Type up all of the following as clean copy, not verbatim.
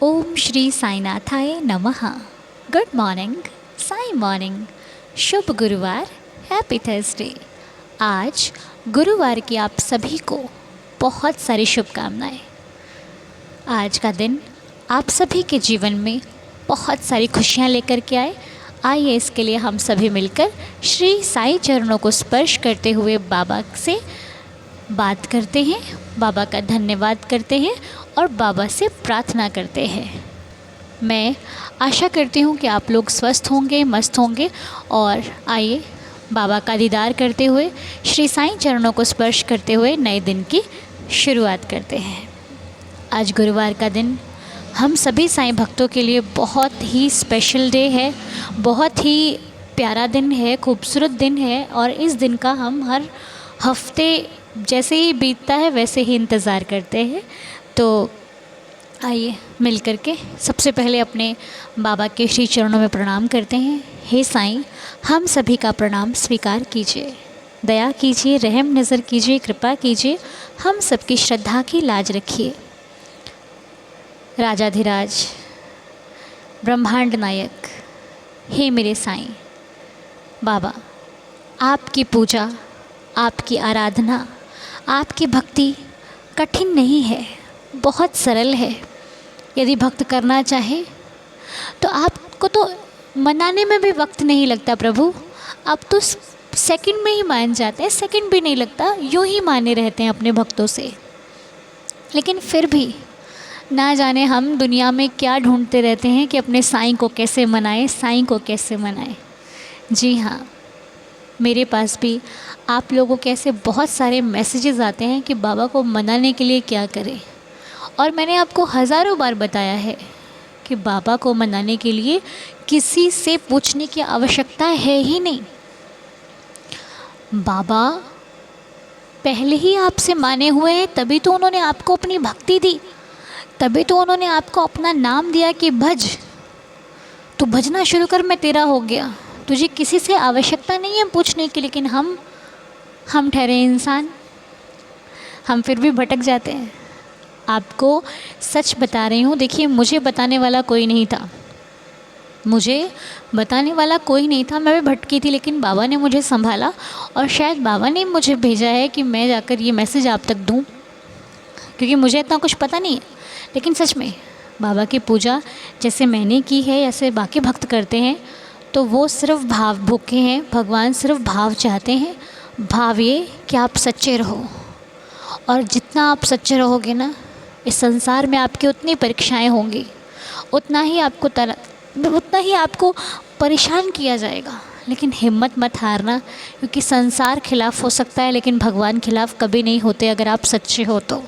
ओम श्री साईनाथाय नमः। Good morning, Sai morning. शुभ गुरुवार, हैप्पी थर्सडे। आज गुरुवार की आप सभी को बहुत सारी शुभकामनाएं। आज का दिन आप सभी के जीवन में बहुत सारी खुशियां लेकर के आए। आइए इसके लिए हम सभी मिलकर श्री साई चरणों को स्पर्श करते हुए बाबा से बात करते हैं, बाबा का धन्यवाद करते हैं और बाबा से प्रार्थना करते हैं। मैं आशा करती हूँ कि आप लोग स्वस्थ होंगे, मस्त होंगे। और आइए बाबा का दीदार करते हुए, श्री साईं चरणों को स्पर्श करते हुए नए दिन की शुरुआत करते हैं। आज गुरुवार का दिन हम सभी साईं भक्तों के लिए बहुत ही स्पेशल डे है, बहुत ही प्यारा दिन है, खूबसूरत दिन है। और इस दिन का हम हर हफ्ते जैसे ही बीतता है वैसे ही इंतज़ार करते हैं। तो आइए मिल कर के सबसे पहले अपने बाबा के श्री चरणों में प्रणाम करते हैं। हे साईं, हम सभी का प्रणाम स्वीकार कीजिए, दया कीजिए, रहम नज़र कीजिए, कृपा कीजिए, हम सबकी श्रद्धा की लाज रखिए। राजाधिराज, ब्रह्मांड नायक, हे मेरे साईं बाबा, आपकी पूजा, आपकी आराधना, आपकी भक्ति कठिन नहीं है, बहुत सरल है। यदि भक्त करना चाहे तो आपको तो मनाने में भी वक्त नहीं लगता प्रभु। आप तो सेकंड में ही मान जाते हैं, सेकंड भी नहीं लगता, यूँ ही माने रहते हैं अपने भक्तों से। लेकिन फिर भी ना जाने हम दुनिया में क्या ढूंढते रहते हैं कि अपने साईं को कैसे मनाएं, साईं को कैसे मनाएं। जी हाँ, मेरे पास भी आप लोगों के ऐसे बहुत सारे मैसेजेस आते हैं कि बाबा को मनाने के लिए क्या करें। और मैंने आपको हज़ारों बार बताया है कि बाबा को मनाने के लिए किसी से पूछने की आवश्यकता है ही नहीं। बाबा पहले ही आपसे माने हुए हैं, तभी तो उन्होंने आपको अपनी भक्ति दी, तभी तो उन्होंने आपको अपना नाम दिया कि भज, तू भजना शुरू कर, मैं तेरा हो गया। तुझे किसी से आवश्यकता नहीं है पूछने की। लेकिन हम ठहरे इंसान, हम फिर भी भटक जाते हैं। आपको सच बता रही हूँ, देखिए मुझे बताने वाला कोई नहीं था, मुझे बताने वाला कोई नहीं था, मैं भी भटकी थी। लेकिन बाबा ने मुझे संभाला और शायद बाबा ने मुझे भेजा है कि मैं जाकर ये मैसेज आप तक दूँ, क्योंकि मुझे इतना कुछ पता नहीं है। लेकिन सच में बाबा की पूजा जैसे मैंने की है, ऐसे बाकी भक्त करते हैं, तो वो सिर्फ भाव भूखे हैं। भगवान सिर्फ भाव चाहते हैं। भाव ये कि आप सच्चे रहो, और जितना आप सच्चे रहोगे ना, इस संसार में आपकी उतनी परीक्षाएं होंगी, उतना ही आपको परेशान किया जाएगा। लेकिन हिम्मत मत हारना, क्योंकि संसार खिलाफ हो सकता है लेकिन भगवान खिलाफ कभी नहीं होते अगर आप सच्चे हो तो।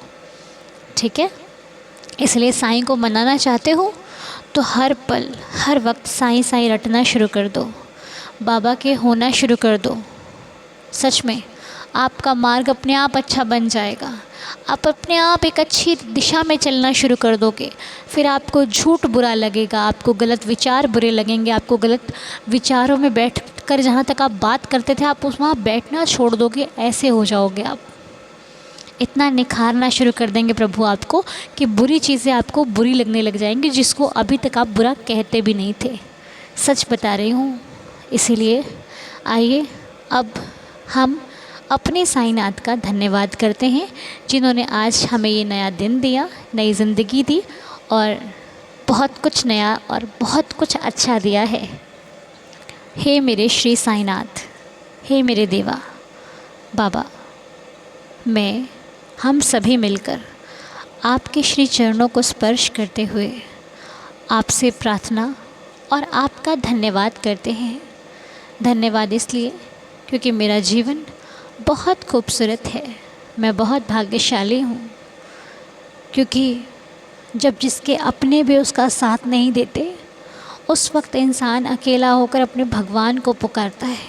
ठीक है, इसलिए साईं को मनाना चाहते हो तो हर पल हर वक्त साईं साईं रटना शुरू कर दो, बाबा के होना शुरू कर दो। सच में आपका मार्ग अपने आप अच्छा बन जाएगा। आप अपने आप एक अच्छी दिशा में चलना शुरू कर दोगे। फिर आपको झूठ बुरा लगेगा, आपको गलत विचार बुरे लगेंगे, आपको गलत विचारों में बैठ कर जहाँ तक आप बात करते थे आप वहाँ बैठना छोड़ दोगे। ऐसे हो जाओगे आप, इतना निखारना शुरू कर देंगे प्रभु आपको कि बुरी चीज़ें आपको बुरी लगने लग जाएंगी, जिसको अभी तक आप बुरा कहते भी नहीं थे। सच बता रही हूँ। इसीलिए आइए अब हम अपने साईनाथ का धन्यवाद करते हैं, जिन्होंने आज हमें ये नया दिन दिया, नई ज़िंदगी दी और बहुत कुछ नया और बहुत कुछ अच्छा दिया है। हे मेरे श्री साईनाथ, हे मेरे देवा बाबा, हम सभी मिलकर आपके श्री चरणों को स्पर्श करते हुए आपसे प्रार्थना और आपका धन्यवाद करते हैं। धन्यवाद इसलिए क्योंकि मेरा जीवन बहुत खूबसूरत है, मैं बहुत भाग्यशाली हूँ। क्योंकि जब जिसके अपने भी उसका साथ नहीं देते, उस वक्त इंसान अकेला होकर अपने भगवान को पुकारता है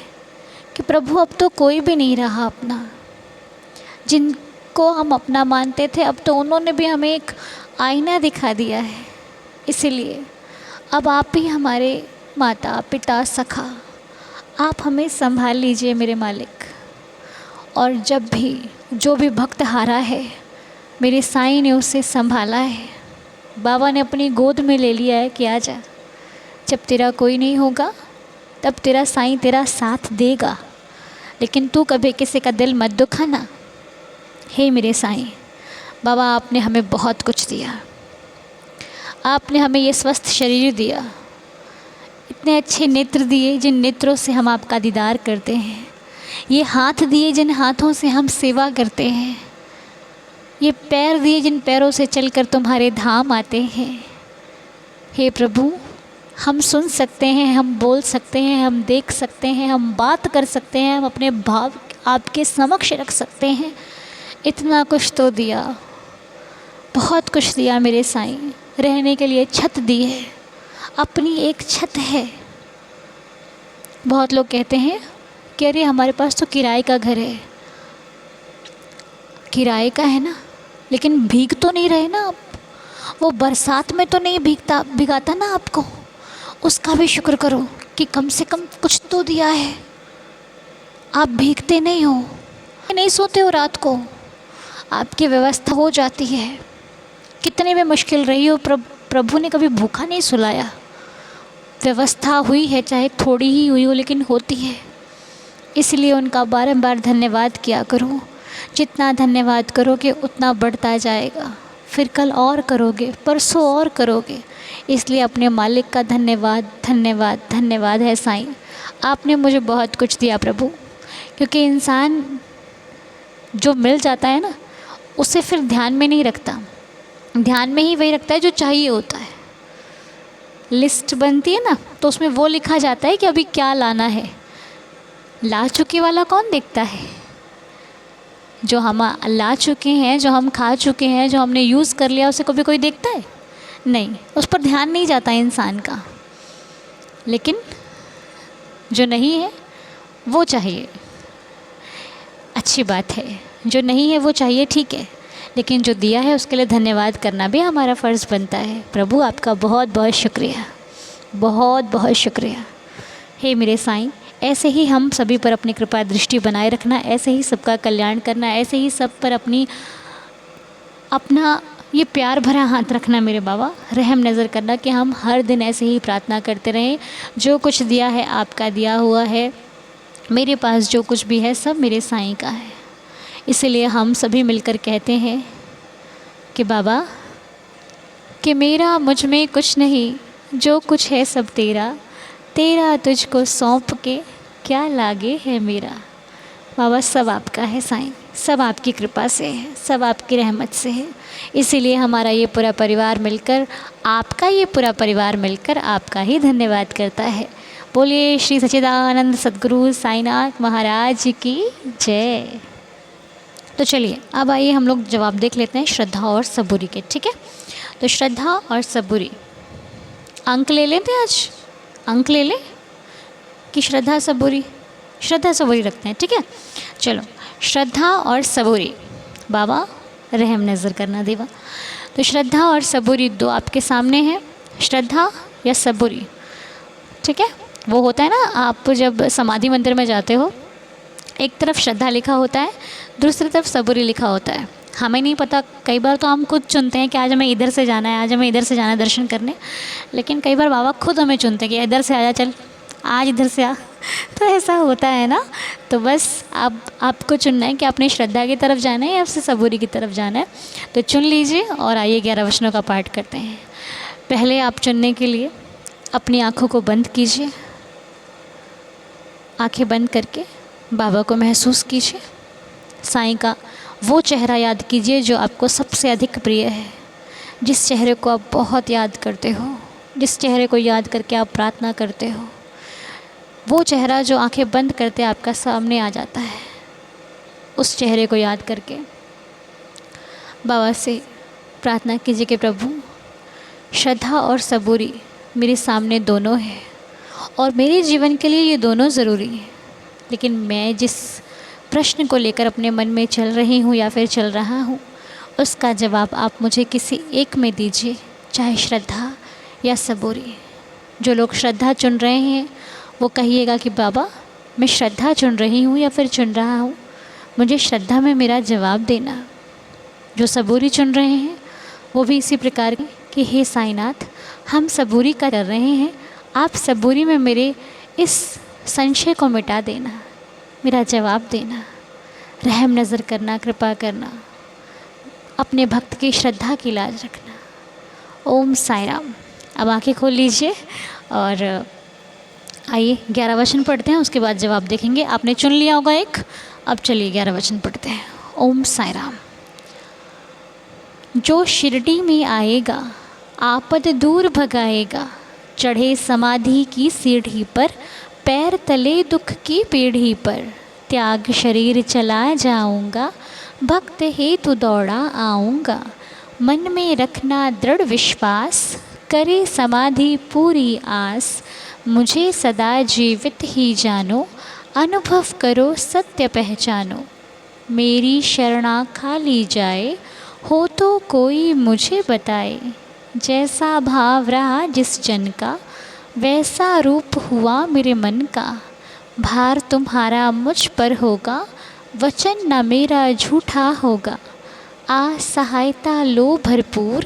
कि प्रभु अब तो कोई भी नहीं रहा अपना। जिनको हम अपना मानते थे, अब तो उन्होंने भी हमें एक आईना दिखा दिया है। इसीलिए अब आप ही हमारे माता पिता सखा, आप हमें संभाल लीजिए मेरे मालिक। और जब भी जो भी भक्त हारा है, मेरे साईं ने उसे संभाला है। बाबा ने अपनी गोद में ले लिया है कि आजा, जब तेरा कोई नहीं होगा तब तेरा साईं तेरा साथ देगा, लेकिन तू कभी किसी का दिल मत दुखाना। हे मेरे साईं, बाबा आपने हमें बहुत कुछ दिया, आपने हमें ये स्वस्थ शरीर दिया, इतने अच्छे नेत्र दिए जिन नेत्रों से हम आपका दीदार करते हैं, ये हाथ दिए जिन हाथों से हम सेवा करते हैं, ये पैर दिए जिन पैरों से चलकर तुम्हारे धाम आते हैं। हे प्रभु, हम सुन सकते हैं, हम बोल सकते हैं, हम देख सकते हैं, हम बात कर सकते हैं, हम अपने भाव आपके समक्ष रख सकते हैं। इतना कुछ तो दिया, बहुत कुछ दिया मेरे साईं। रहने के लिए छत दी है, अपनी एक छत है। बहुत लोग कहते हैं कि अरे हमारे पास तो किराए का घर है। किराए का है ना, लेकिन भीग तो नहीं रहे ना आप। वो बरसात में तो नहीं भिगाता ना आपको, उसका भी शुक्र करो कि कम से कम कुछ तो दिया है। आप भीगते नहीं हो, नहीं सोते हो रात को, आपकी व्यवस्था हो जाती है। कितने भी मुश्किल रही हो, प्रभु ने कभी भूखा नहीं सुलाया। व्यवस्था हुई है, चाहे थोड़ी ही हुई हो, लेकिन होती है। इसलिए उनका बारंबार धन्यवाद किया करो। जितना धन्यवाद करोगे उतना बढ़ता जाएगा। फिर कल और करोगे, परसों और करोगे। इसलिए अपने मालिक का धन्यवाद धन्यवाद धन्यवाद है साईं। आपने मुझे बहुत कुछ दिया प्रभु, क्योंकि इंसान जो मिल जाता है ना, उसे फिर ध्यान में नहीं रखता। ध्यान में ही वही रखता है जो चाहिए होता है। लिस्ट बनती है ना, तो उसमें वो लिखा जाता है कि अभी क्या लाना है। ला चुके वाला कौन देखता है? जो हम ला चुके हैं, जो हम खा चुके हैं, जो हमने यूज़ कर लिया, उसे कभी कोई देखता है? नहीं, उस पर ध्यान नहीं जाता इंसान का। लेकिन जो नहीं है वो चाहिए, अच्छी बात है। जो नहीं है वो चाहिए, ठीक है, लेकिन जो दिया है उसके लिए धन्यवाद करना भी हमारा फ़र्ज़ बनता है। प्रभु आपका बहुत बहुत शुक्रिया, बहुत बहुत शुक्रिया। हे मेरे साईं, ऐसे ही हम सभी पर अपनी कृपा दृष्टि बनाए रखना, ऐसे ही सबका कल्याण करना, ऐसे ही सब पर अपना ये प्यार भरा हाथ रखना मेरे बाबा। रहम नज़र करना कि हम हर दिन ऐसे ही प्रार्थना करते रहें। जो कुछ दिया है आपका दिया हुआ है, मेरे पास जो कुछ भी है सब मेरे साईं का है। इसलिए हम सभी मिलकर कहते हैं कि बाबा, कि मेरा मुझ में कुछ नहीं, जो कुछ है सब तेरा, तेरा तुझको सौंप के क्या लागे है मेरा। बाबा, सब आपका है साईं, सब आपकी कृपा से है, सब आपकी रहमत से है। इसीलिए हमारा ये पूरा परिवार मिलकर, आपका ये पूरा परिवार मिलकर आपका ही धन्यवाद करता है। बोलिए श्री सच्चिदानंद सद्गुरु साईनाथ महाराज की जय। तो चलिए अब आइए हम लोग जवाब देख लेते हैं श्रद्धा और सबूरी के, ठीक है। तो श्रद्धा और सबूरी, अंक ले लेते हैं आज, अंक ले लें कि श्रद्धा सबूरी? श्रद्धा सबूरी रखते हैं, ठीक है। चलो, श्रद्धा और सबूरी, बाबा रहम नज़र करना देवा। तो श्रद्धा और सबूरी दो आपके सामने हैं, श्रद्धा या सबूरी, ठीक है। वो होता है ना, आप जब समाधि मंदिर में जाते हो, एक तरफ श्रद्धा लिखा होता है, दूसरी तरफ सबूरी लिखा होता है। हमें नहीं पता, कई बार तो हम खुद चुनते हैं कि आज हमें इधर से जाना है, आज हमें इधर से जाना है दर्शन करने, लेकिन कई बार बाबा खुद हमें चुनते हैं कि इधर से आजा, चल आज इधर से आ। तो ऐसा होता है ना। तो बस अब आपको चुनना है कि आपने श्रद्धा की तरफ जाना है या फिर सबूरी की तरफ जाना है। तो चुन लीजिए और आइए 11 वचनों का पाठ करते हैं। पहले आप चुनने के लिए अपनी आँखों को बंद कीजिए। आँखें बंद करके बाबा को महसूस कीजिए। साईं का वो चेहरा याद कीजिए जो आपको सबसे अधिक प्रिय है, जिस चेहरे को आप बहुत याद करते हो, जिस चेहरे को याद करके आप प्रार्थना करते हो। वो चेहरा जो आंखें बंद करते आपका सामने आ जाता है, उस चेहरे को याद करके बाबा से प्रार्थना कीजिए कि प्रभु, श्रद्धा और सबूरी मेरे सामने दोनों है और मेरे जीवन के लिए ये दोनों ज़रूरी हैं, लेकिन मैं जिस प्रश्न को लेकर अपने मन में चल रही हूँ या फिर चल रहा हूँ, उसका जवाब आप मुझे किसी एक में दीजिए, चाहे श्रद्धा या सबूरी। जो लोग श्रद्धा चुन रहे हैं वो कहिएगा कि बाबा मैं श्रद्धा चुन रही हूँ या फिर चुन रहा हूँ, मुझे श्रद्धा में मेरा जवाब देना। जो सबूरी चुन रहे हैं वो भी इसी प्रकार कि हे साईनाथ, हम सबूरी कर रहे हैं, आप सबूरी में मेरे इस संशय को मिटा देना, मेरा जवाब देना, रहम नज़र करना, कृपा करना, अपने भक्त की श्रद्धा की लाज रखना। ओम साई राम। अब आंखें खोल लीजिए और आइए 11 वचन पढ़ते हैं, उसके बाद जवाब देखेंगे। आपने चुन लिया होगा एक। अब चलिए 11 वचन पढ़ते हैं। ओम साई राम। जो शिरडी में आएगा आपद दूर भगाएगा, चढ़े समाधि की सीढ़ी पर, पैर तले दुख की पीढ़ी पर, त्याग शरीर चला जाऊंगा, भक्त हेतु दौड़ा आऊंगा, मन में रखना दृढ़ विश्वास, करे समाधि पूरी आस, मुझे सदा जीवित ही जानो, अनुभव करो सत्य पहचानो, मेरी शरणा खाली जाए, हो तो कोई मुझे बताए, जैसा भाव रहा जिस जन का, वैसा रूप हुआ मेरे मन का, भार तुम्हारा मुझ पर होगा, वचन न मेरा झूठा होगा, आ सहायता लो भरपूर,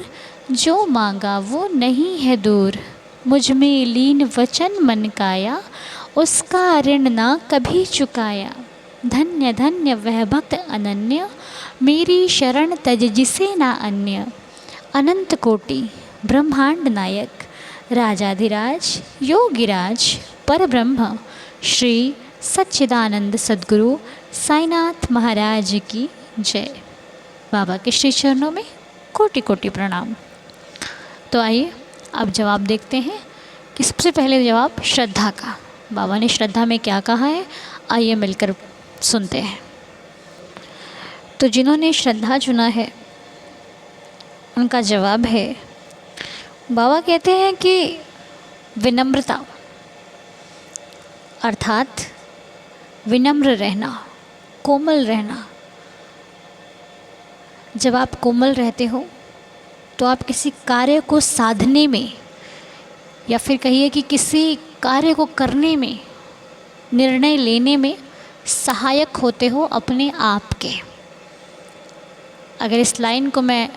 जो मांगा वो नहीं है दूर, मुझ में लीन वचन मन काया, उसका ऋण ना कभी चुकाया, धन्य धन्य वह भक्त अनन्य, मेरी शरण तज जिसे ना अन्य, अनंत कोटि ब्रह्मांड नायक, राजाधिराज योगिराज परब्रह्म, श्री सच्चिदानंद सद्गुरु साईनाथ महाराज की जय। बाबा के श्री चरणों में कोटि कोटि प्रणाम। तो आइए अब जवाब देखते हैं कि सबसे पहले जवाब श्रद्धा का। बाबा ने श्रद्धा में क्या कहा है, आइए मिलकर सुनते हैं। तो जिन्होंने श्रद्धा चुना है उनका जवाब है, बाबा कहते हैं कि विनम्रता अर्थात विनम्र रहना, कोमल रहना। जब आप कोमल रहते हो तो आप किसी कार्य को साधने में या फिर कहिए कि किसी कार्य को करने में, निर्णय लेने में सहायक होते हो अपने आप के। अगर इस लाइन को मैं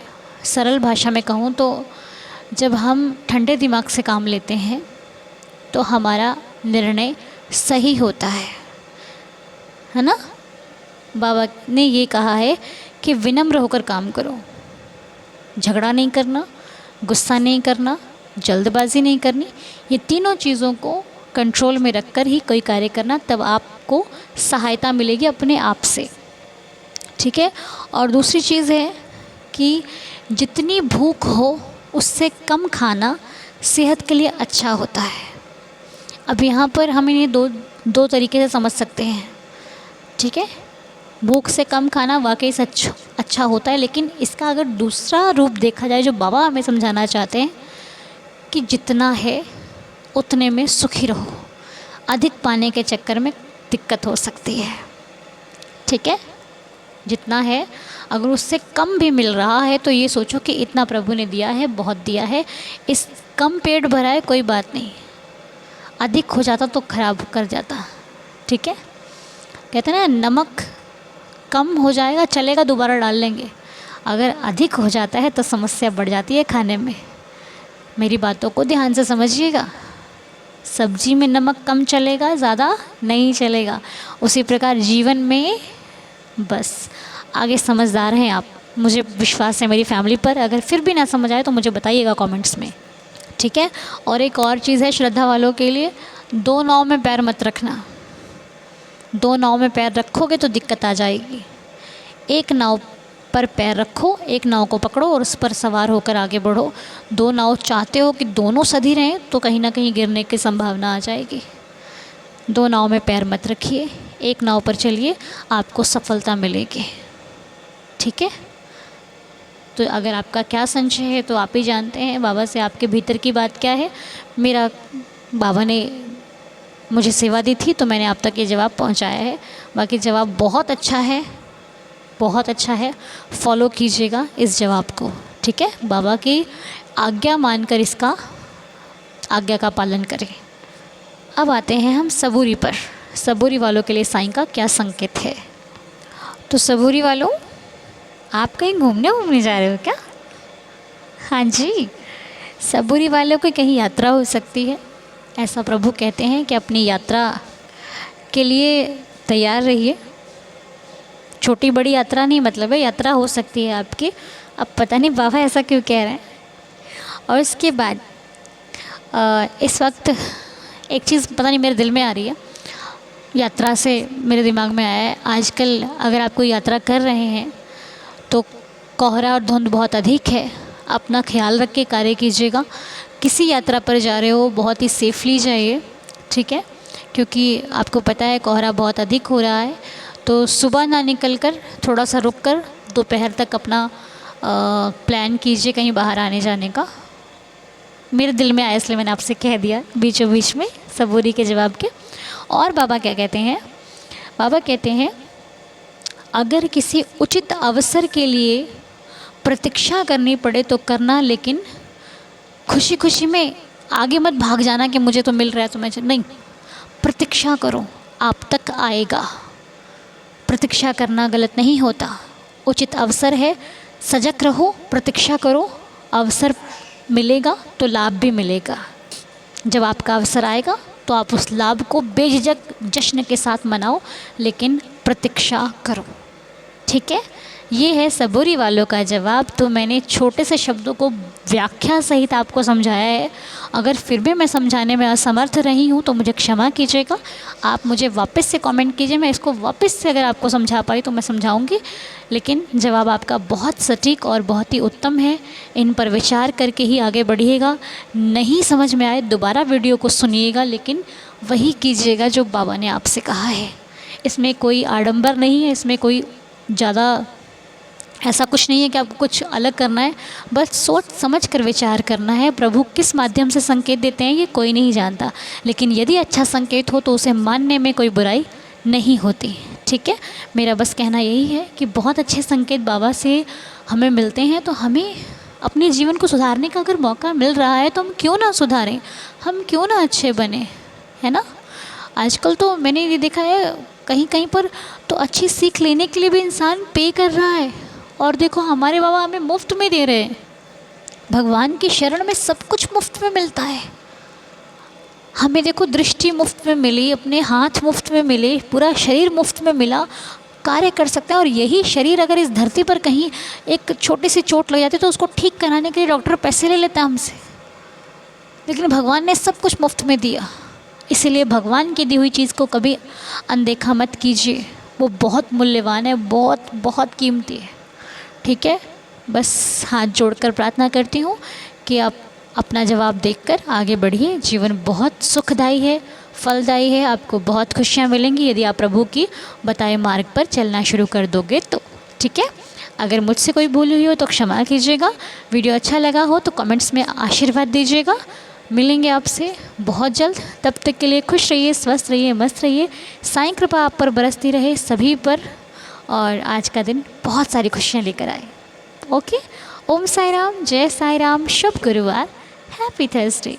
सरल भाषा में कहूँ तो जब हम ठंडे दिमाग से काम लेते हैं तो हमारा निर्णय सही होता है ना। बाबा ने ये कहा है कि विनम्र होकर काम करो, झगड़ा नहीं करना, गुस्सा नहीं करना, जल्दबाजी नहीं करनी। ये तीनों चीज़ों को कंट्रोल में रखकर ही कोई कार्य करना, तब आपको सहायता मिलेगी अपने आप से। ठीक है। और दूसरी चीज़ है कि जितनी भूख हो उससे कम खाना सेहत के लिए अच्छा होता है। अब यहाँ पर हम इन्हें दो तरीके से समझ सकते हैं। ठीक है। भूख से कम खाना वाकई सच अच्छा होता है, लेकिन इसका अगर दूसरा रूप देखा जाए जो बाबा हमें समझाना चाहते हैं कि जितना है उतने में सुखी रहो, अधिक पाने के चक्कर में दिक्कत हो सकती है। ठीक है। जितना है अगर उससे कम भी मिल रहा है तो ये सोचो कि इतना प्रभु ने दिया है, बहुत दिया है, इस कम पेट भरा है कोई बात नहीं, अधिक हो जाता तो खराब कर जाता। ठीक है। कहते हैं ना, नमक कम हो जाएगा चलेगा, दोबारा डाल लेंगे, अगर अधिक हो जाता है तो समस्या बढ़ जाती है खाने में। मेरी बातों को ध्यान से समझिएगा। सब्जी में नमक कम चलेगा, ज़्यादा नहीं चलेगा। उसी प्रकार जीवन में, बस आगे समझदार हैं आप, मुझे विश्वास है मेरी फैमिली पर। अगर फिर भी ना समझ आए तो मुझे बताइएगा कमेंट्स में। ठीक है। और एक और चीज़ है श्रद्धा वालों के लिए, दो नाव में पैर मत रखना। दो नाव में पैर रखोगे तो दिक्कत आ जाएगी। एक नाव पर पैर रखो, एक नाव को पकड़ो और उस पर सवार होकर आगे बढ़ो। दो नाव चाहते हो कि दोनों सधी रहें तो कहीं ना कहीं गिरने की संभावना आ जाएगी। दो नाव में पैर मत रखिए, एक नाव पर चलिए, आपको सफलता मिलेगी। ठीक है। तो अगर आपका क्या संशय है तो आप ही जानते हैं, बाबा से आपके भीतर की बात क्या है। मेरा बाबा ने मुझे सेवा दी थी तो मैंने आप तक ये जवाब पहुंचाया है। बाकी जवाब बहुत अच्छा है, बहुत अच्छा है, फॉलो कीजिएगा इस जवाब को। ठीक है। बाबा की आज्ञा मानकर इसका आज्ञा का पालन करें। अब आते हैं हम सबूरी पर। सबूरी वालों के लिए साईं का क्या संकेत है। तो सबूरी वालों, आप कहीं घूमने जा रहे हो क्या? हाँ जी, सबूरी वालों की कहीं यात्रा हो सकती है, ऐसा प्रभु कहते हैं कि अपनी यात्रा के लिए तैयार रहिए। छोटी बड़ी यात्रा नहीं मतलब है, यात्रा हो सकती है आपकी। अब पता नहीं बाबा ऐसा क्यों कह रहे हैं। और इसके बाद इस वक्त एक चीज़ पता नहीं मेरे दिल में आ रही है, यात्रा से मेरे दिमाग में आया है। आजकल अगर आप कोई यात्रा कर रहे हैं तो कोहरा और धुंध बहुत अधिक है, अपना ख्याल रख के कार्य कीजिएगा। किसी यात्रा पर जा रहे हो बहुत ही सेफली जाइए, ठीक है, क्योंकि आपको पता है कोहरा बहुत अधिक हो रहा है। तो सुबह ना निकल कर थोड़ा सा रुक कर दोपहर तक अपना प्लान कीजिए कहीं बाहर आने जाने का। मेरे दिल में आया इसलिए मैंने आपसे कह दिया बीचों बीच में सबूरी के जवाब के। और बाबा क्या कहते हैं, बाबा कहते हैं अगर किसी उचित अवसर के लिए प्रतीक्षा करनी पड़े तो करना, लेकिन खुशी खुशी में आगे मत भाग जाना कि मुझे तो मिल रहा है तो मैं नहीं, प्रतीक्षा करो, आप तक आएगा। प्रतीक्षा करना गलत नहीं होता, उचित अवसर है, सजग रहो, प्रतीक्षा करो, अवसर मिलेगा तो लाभ भी मिलेगा। जब आपका अवसर आएगा तो आप उस लाभ को बेझिझक जश्न के साथ मनाओ, लेकिन प्रतीक्षा करो, ठीक है। ये है सबूरी वालों का जवाब। तो मैंने छोटे से शब्दों को व्याख्या सहित आपको समझाया है। अगर फिर भी मैं समझाने में असमर्थ रही हूँ तो मुझे क्षमा कीजिएगा। आप मुझे वापस से कमेंट कीजिए, मैं इसको वापस से अगर आपको समझा पाई तो मैं समझाऊंगी। लेकिन जवाब आपका बहुत सटीक और बहुत ही उत्तम है, इन पर विचार करके ही आगे बढ़िएगा। नहीं समझ में आए दोबारा वीडियो को सुनिएगा, लेकिन वही कीजिएगा जो बाबा ने आपसे कहा है। इसमें कोई आडंबर नहीं है, इसमें कोई ज़्यादा ऐसा कुछ नहीं है कि आपको कुछ अलग करना है, बस सोच समझ कर विचार करना है। प्रभु किस माध्यम से संकेत देते हैं ये कोई नहीं जानता, लेकिन यदि अच्छा संकेत हो तो उसे मानने में कोई बुराई नहीं होती, ठीक है। मेरा बस कहना यही है कि बहुत अच्छे संकेत बाबा से हमें मिलते हैं, तो हमें अपने जीवन को सुधारने का अगर मौका मिल रहा है तो हम क्यों ना सुधारें, हम क्यों ना अच्छे बने, है ना। आजकल तो मैंने ये देखा है कहीं कहीं पर तो अच्छी सीख लेने के लिए भी इंसान पे कर रहा है, और देखो हमारे बाबा हमें मुफ्त में दे रहे हैं। भगवान की शरण में सब कुछ मुफ्त में मिलता है। हमें देखो दृष्टि मुफ्त में मिली, अपने हाथ मुफ्त में मिले, पूरा शरीर मुफ्त में मिला, कार्य कर सकते हैं। और यही शरीर अगर इस धरती पर कहीं एक छोटी सी चोट लग जाती तो उसको ठीक कराने के लिए डॉक्टर पैसे ले लेता हमसे, लेकिन भगवान ने सब कुछ मुफ्त में दिया। इसीलिए भगवान की दी हुई चीज़ को कभी अनदेखा मत कीजिए, वो बहुत मूल्यवान है, बहुत बहुत कीमती है, ठीक है। बस हाथ जोड़कर प्रार्थना करती हूँ कि आप अपना जवाब देखकर आगे बढ़िए। जीवन बहुत सुखदायी है, फलदायी है, आपको बहुत खुशियाँ मिलेंगी यदि आप प्रभु की बताए मार्ग पर चलना शुरू कर दोगे तो, ठीक है। अगर मुझसे कोई भूल हुई हो तो क्षमा कीजिएगा। वीडियो अच्छा लगा हो तो कमेंट्स में आशीर्वाद दीजिएगा। मिलेंगे आपसे बहुत जल्द, तब तक के लिए खुश रहिए, स्वस्थ रहिए, मस्त रहिए। साईं कृपा आप पर बरसती रहे सभी पर, और आज का दिन बहुत सारी खुशियाँ लेकर आए। ओके, ओम साई राम, जय साई राम, शुभ गुरुवार, हैप्पी थर्सडे।